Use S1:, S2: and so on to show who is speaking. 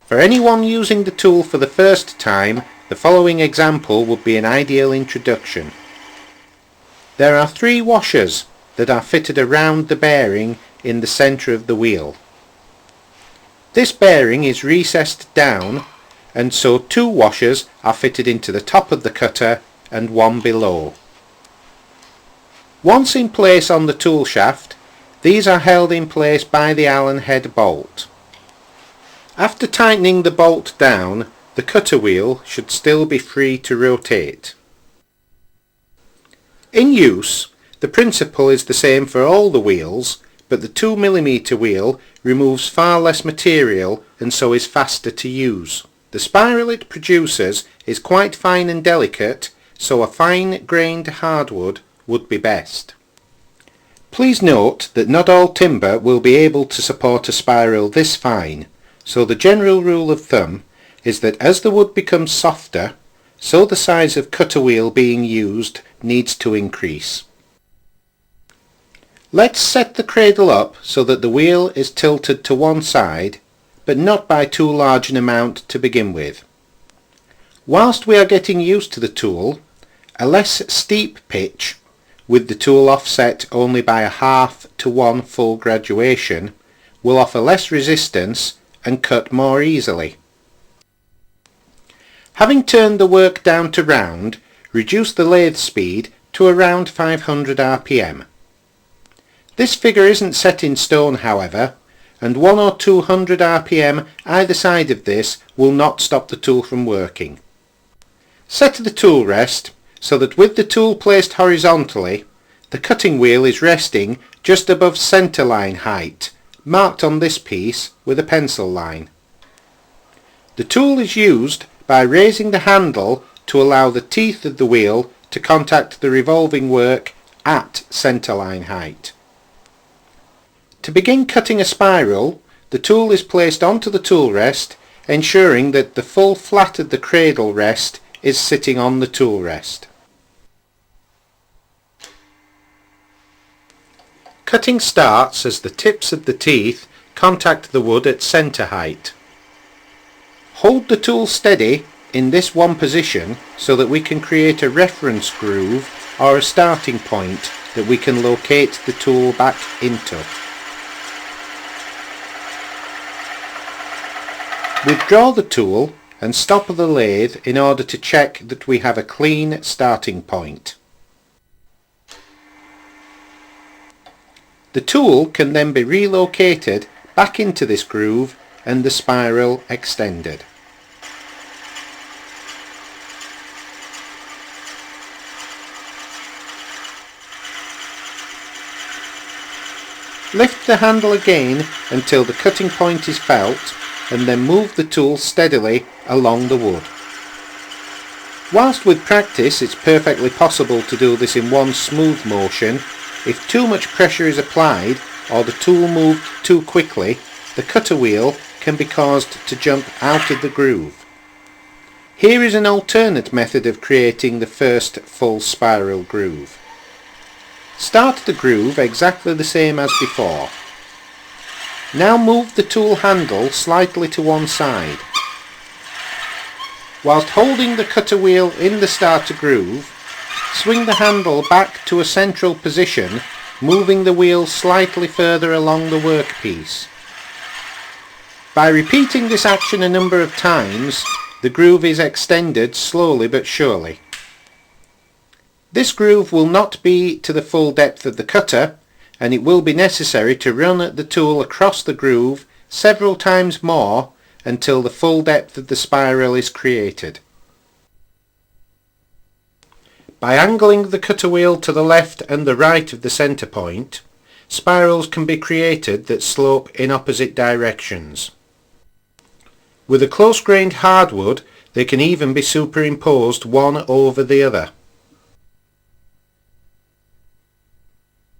S1: For anyone using the tool for the first time, the following example would be an ideal introduction. There are 3 washers that are fitted around the bearing in the centre of the wheel. This bearing is recessed down, and so 2 washers are fitted into the top of the cutter and 1 below. Once in place on the tool shaft, these are held in place by the Allen head bolt. After tightening the bolt down, the cutter wheel should still be free to rotate. In use, the principle is the same for all the wheels, but the 2mm wheel removes far less material and so is faster to use. The spiral it produces is quite fine and delicate, so a fine-grained hardwood would be best. Please note that not all timber will be able to support a spiral this fine, so the general rule of thumb is that as the wood becomes softer, so the size of cutter wheel being used needs to increase. Let's set the cradle up so that the wheel is tilted to one side, but not by too large an amount to begin with. Whilst we are getting used to the tool, a less steep pitch, with the tool offset only by a half to 1 full graduation, will offer less resistance and cut more easily. Having turned the work down to round, reduce the lathe speed to around 500 rpm. This figure isn't set in stone, however, and 100 or 200 rpm either side of this will not stop the tool from working. Set the tool rest so that with the tool placed horizontally, the cutting wheel is resting just above centre line height, marked on this piece with a pencil line. The tool is used by raising the handle to allow the teeth of the wheel to contact the revolving work at centre line height. To begin cutting a spiral, the tool is placed onto the tool rest, ensuring that the full flat of the cradle rest is sitting on the tool rest. Cutting starts as the tips of the teeth contact the wood at centre height. Hold the tool steady in this one position so that we can create a reference groove or a starting point that we can locate the tool back into. Withdraw the tool and stop the lathe in order to check that we have a clean starting point. The tool can then be relocated back into this groove and the spiral extended. Lift the handle again until the cutting point is felt, and then move the tool steadily along the wood. Whilst with practice it's perfectly possible to do this in one smooth motion, if too much pressure is applied or the tool moved too quickly, the cutter wheel can be caused to jump out of the groove. Here is an alternate method of creating the first full spiral groove. Start the groove exactly the same as before. Now move the tool handle slightly to one side. Whilst holding the cutter wheel in the starter groove, swing the handle back to a central position, moving the wheel slightly further along the workpiece. By repeating this action a number of times, the groove is extended slowly but surely. This groove will not be to the full depth of the cutter, and it will be necessary to run the tool across the groove several times more until the full depth of the spiral is created. By angling the cutter wheel to the left and the right of the centre point, spirals can be created that slope in opposite directions. With a close-grained hardwood, they can even be superimposed one over the other.